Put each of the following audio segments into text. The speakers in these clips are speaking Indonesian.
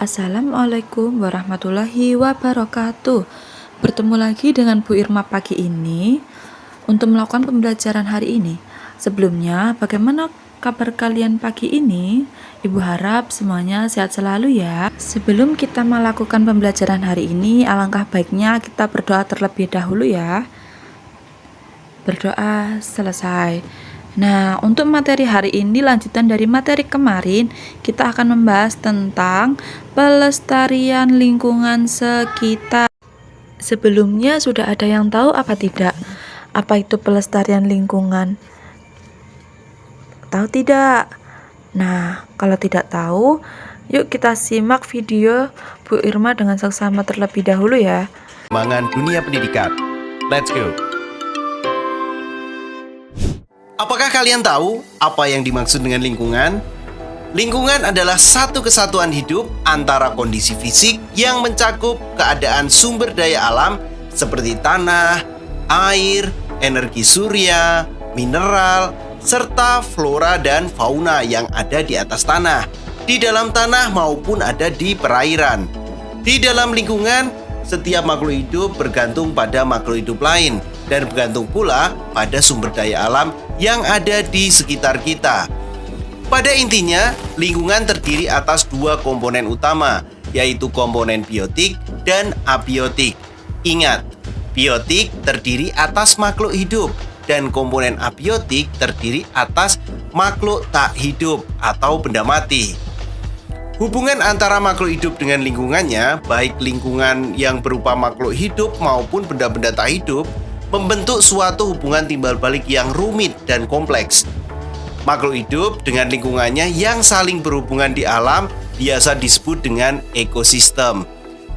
Assalamualaikum warahmatullahi wabarakatuh. Bertemu lagi dengan Bu Irma pagi ini untuk melakukan pembelajaran hari ini. Sebelumnya, bagaimana kabar kalian pagi ini? Ibu harap semuanya sehat selalu ya. Sebelum kita melakukan pembelajaran hari ini, alangkah baiknya kita berdoa terlebih dahulu ya. Berdoa selesai. Nah, untuk materi hari ini lanjutan dari materi kemarin, kita akan membahas tentang pelestarian lingkungan sekitar. Sebelumnya sudah ada yang tahu apa tidak? Apa itu pelestarian lingkungan? Tahu tidak? Nah, kalau tidak tahu, yuk kita simak video Bu Irma dengan seksama terlebih dahulu ya. Perkembangan dunia pendidikan. Let's go. Apakah kalian tahu apa yang dimaksud dengan lingkungan? Lingkungan adalah satu kesatuan hidup antara kondisi fisik yang mencakup keadaan sumber daya alam seperti tanah, air, energi surya, mineral, serta flora dan fauna yang ada di atas tanah, di dalam tanah maupun ada di perairan. Di dalam lingkungan, setiap makhluk hidup bergantung pada makhluk hidup lain dan bergantung pula pada sumber daya alam yang ada di sekitar kita. Pada intinya, lingkungan terdiri atas dua komponen utama, yaitu komponen biotik dan abiotik. Ingat, biotik terdiri atas makhluk hidup dan komponen abiotik terdiri atas makhluk tak hidup atau benda mati. Hubungan antara makhluk hidup dengan lingkungannya, baik lingkungan yang berupa makhluk hidup maupun benda-benda tak hidup, membentuk suatu hubungan timbal balik yang rumit dan kompleks. Makhluk hidup dengan lingkungannya yang saling berhubungan di alam biasa disebut dengan ekosistem.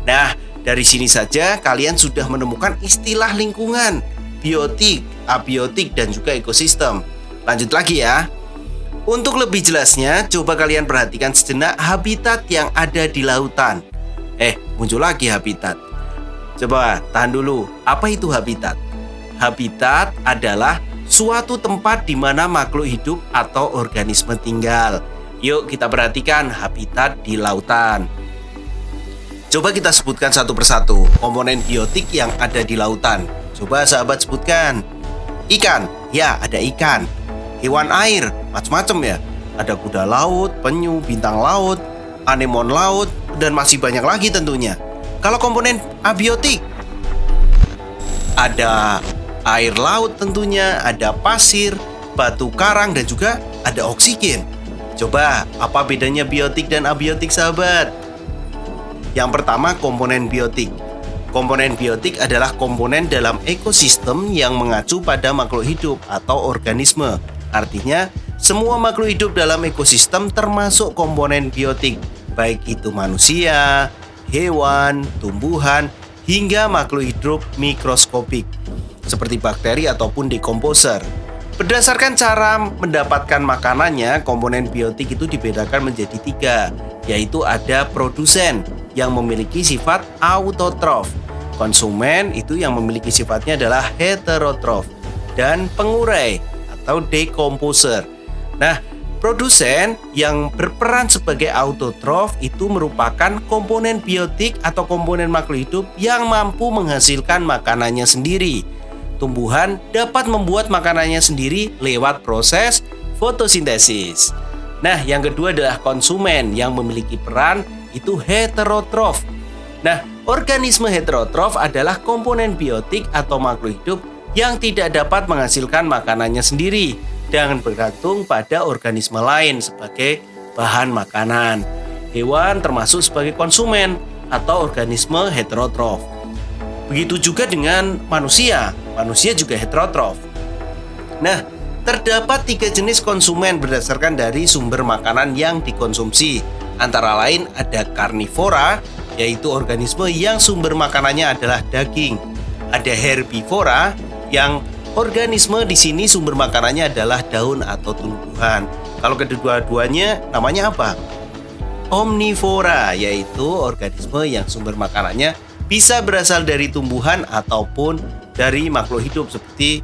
Nah, dari sini saja kalian sudah menemukan istilah lingkungan, biotik, abiotik, dan juga ekosistem. Lanjut lagi ya. Untuk lebih jelasnya, coba kalian perhatikan sejenak habitat yang ada di lautan. Muncul lagi habitat. Coba tahan dulu, apa itu habitat? Habitat adalah suatu tempat di mana makhluk hidup atau organisme tinggal. Yuk kita perhatikan habitat di lautan. Coba kita sebutkan satu persatu komponen biotik yang ada di lautan. Coba sahabat sebutkan. Ikan, ya ada ikan. Hewan air, macam-macam ya. Ada kuda laut, penyu, bintang laut, anemon laut, dan masih banyak lagi tentunya. Kalau komponen abiotik, ada air laut tentunya, ada pasir, batu karang, dan juga ada oksigen. Coba, apa bedanya biotik dan abiotik sahabat? Yang pertama, komponen biotik. Komponen biotik adalah komponen dalam ekosistem yang mengacu pada makhluk hidup atau organisme. Artinya, semua makhluk hidup dalam ekosistem termasuk komponen biotik, baik itu manusia, hewan, tumbuhan, hingga makhluk hidup mikroskopik seperti bakteri ataupun dekomposer. Berdasarkan cara mendapatkan makanannya, komponen biotik itu dibedakan menjadi tiga, yaitu ada produsen yang memiliki sifat autotrof, konsumen itu yang memiliki sifatnya adalah heterotrof, dan pengurai atau dekomposer. Nah, produsen yang berperan sebagai autotrof itu merupakan komponen biotik atau komponen makhluk hidup yang mampu menghasilkan makanannya sendiri. Tumbuhan dapat membuat makanannya sendiri lewat proses fotosintesis. Nah, yang kedua adalah konsumen yang memiliki peran itu heterotrof. Nah, organisme heterotrof adalah komponen biotik atau makhluk hidup yang tidak dapat menghasilkan makanannya sendiri dan bergantung pada organisme lain sebagai bahan makanan. Hewan termasuk sebagai konsumen atau organisme heterotrof. Begitu juga dengan manusia. Manusia juga heterotrof. Nah, terdapat 3 jenis konsumen berdasarkan dari sumber makanan yang dikonsumsi. Antara lain ada karnivora, yaitu organisme yang sumber makanannya adalah daging. Ada herbivora, yang organisme di sini sumber makanannya adalah daun atau tumbuhan. Kalau kedua-duanya namanya apa? Omnivora, yaitu organisme yang sumber makanannya bisa berasal dari tumbuhan ataupun dari makhluk hidup seperti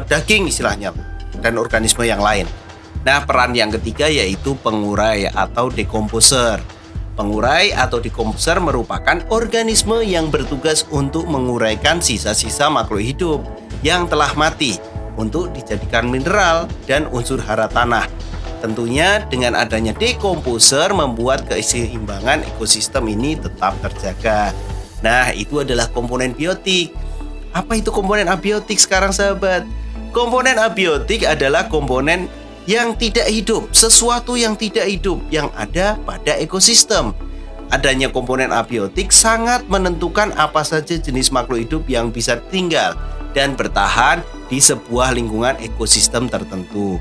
daging istilahnya dan organisme yang lain. Nah, peran yang ketiga yaitu pengurai atau dekomposer. Pengurai atau dekomposer merupakan organisme yang bertugas untuk menguraikan sisa-sisa makhluk hidup yang telah mati untuk dijadikan mineral dan unsur hara tanah. Tentunya dengan adanya dekomposer membuat keseimbangan ekosistem ini tetap terjaga. Nah, itu adalah komponen biotik. Apa itu komponen abiotik sekarang, sahabat? Komponen abiotik adalah komponen yang tidak hidup, sesuatu yang tidak hidup yang ada pada ekosistem. Adanya komponen abiotik sangat menentukan apa saja jenis makhluk hidup yang bisa tinggal dan bertahan di sebuah lingkungan ekosistem tertentu.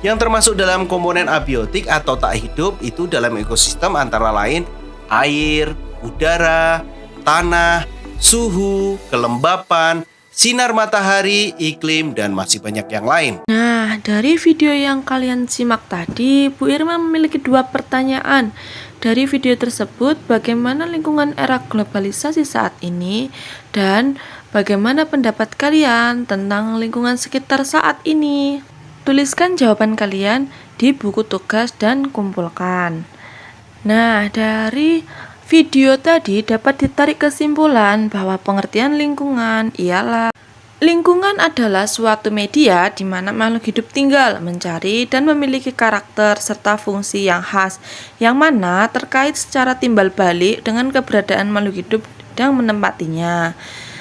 Yang termasuk dalam komponen abiotik atau tak hidup itu dalam ekosistem antara lain air, udara, tanah, suhu, kelembapan, sinar matahari, iklim, dan masih banyak yang lain. Nah, dari video yang kalian simak tadi, Bu Irma memiliki 2 pertanyaan. Dari video tersebut, bagaimana lingkungan era globalisasi saat ini dan bagaimana pendapat kalian tentang lingkungan sekitar saat ini? Tuliskan jawaban kalian di buku tugas dan kumpulkan. Nah, dari video tadi dapat ditarik kesimpulan bahwa pengertian lingkungan ialah lingkungan adalah suatu media di mana makhluk hidup tinggal, mencari, dan memiliki karakter serta fungsi yang khas, yang mana terkait secara timbal balik dengan keberadaan makhluk hidup yang menempatinya.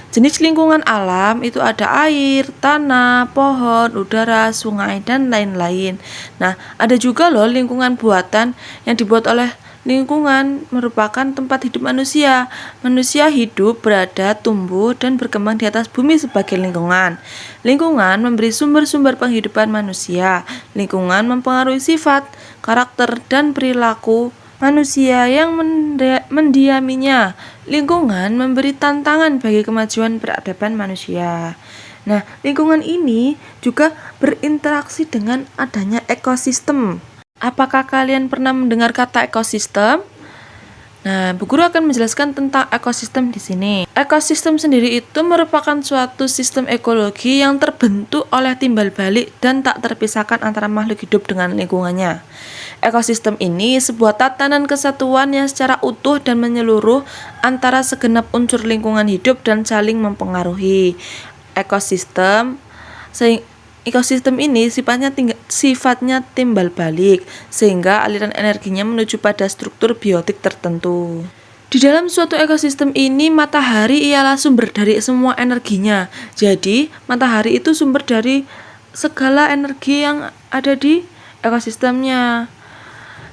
Jenis lingkungan alam itu ada air, tanah, pohon, udara, sungai, dan lain-lain. Nah, ada juga loh lingkungan buatan yang dibuat oleh lingkungan merupakan tempat hidup manusia. Manusia hidup, berada, tumbuh, dan berkembang di atas bumi sebagai lingkungan. Lingkungan memberi sumber-sumber penghidupan manusia. Lingkungan mempengaruhi sifat, karakter, dan perilaku manusia yang mendiaminya. Lingkungan memberi tantangan bagi kemajuan peradaban manusia. Nah, lingkungan ini juga berinteraksi dengan adanya ekosistem. Apakah kalian pernah mendengar kata ekosistem? Nah, Bu Guru akan menjelaskan tentang ekosistem di sini. Ekosistem sendiri itu merupakan suatu sistem ekologi yang terbentuk oleh timbal balik dan tak terpisahkan antara makhluk hidup dengan lingkungannya. Ekosistem ini sebuah tatanan kesatuan yang secara utuh dan menyeluruh antara segenap unsur lingkungan hidup dan saling mempengaruhi. Ekosistem ini sifatnya timbal balik, sehingga aliran energinya menuju pada struktur biotik tertentu. Di dalam suatu ekosistem ini, matahari ialah sumber dari semua energinya. Jadi, matahari itu sumber dari segala energi yang ada di ekosistemnya.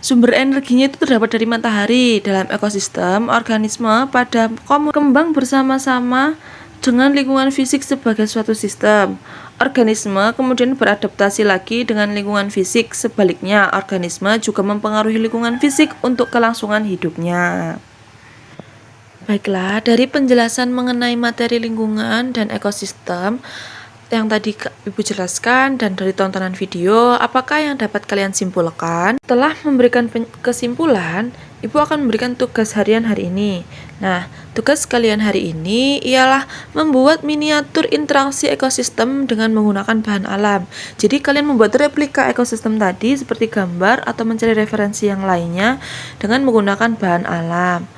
Sumber energinya itu terdapat dari matahari. Dalam ekosistem, organisme pada kembang bersama-sama dengan lingkungan fisik sebagai suatu sistem. Organisme kemudian beradaptasi lagi dengan lingkungan fisik. Sebaliknya, organisme juga mempengaruhi lingkungan fisik untuk kelangsungan hidupnya. Baiklah, dari penjelasan mengenai materi lingkungan dan ekosistem yang tadi Ibu jelaskan dan dari tontonan video, apakah yang dapat kalian simpulkan? Setelah memberikan kesimpulan, Ibu akan memberikan tugas harian hari ini. Nah, tugas kalian hari ini ialah membuat miniatur interaksi ekosistem dengan menggunakan bahan alam. Jadi kalian membuat replika ekosistem tadi seperti gambar atau mencari referensi yang lainnya dengan menggunakan bahan alam.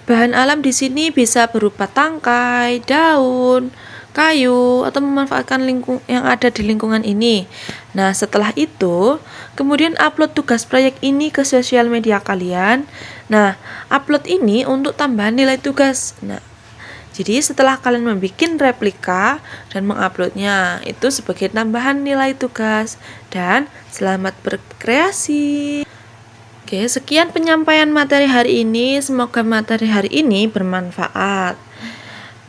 Bahan alam di sini bisa berupa tangkai, daun, kayu, atau memanfaatkan yang ada di lingkungan ini. Nah, setelah itu, kemudian upload tugas proyek ini ke sosial media kalian. Nah, upload ini untuk tambahan nilai tugas. Nah, jadi setelah kalian membuat replika dan menguploadnya, itu sebagai tambahan nilai tugas. Dan selamat berkreasi. Oke, sekian penyampaian materi hari ini. Semoga materi hari ini bermanfaat.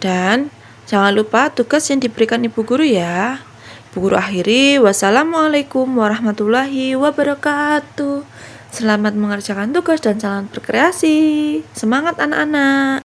Dan jangan lupa tugas yang diberikan Ibu Guru ya. Ibu Guru akhiri. Wassalamualaikum warahmatullahi wabarakatuh. Selamat mengerjakan tugas dan selamat berkreasi. Semangat anak-anak.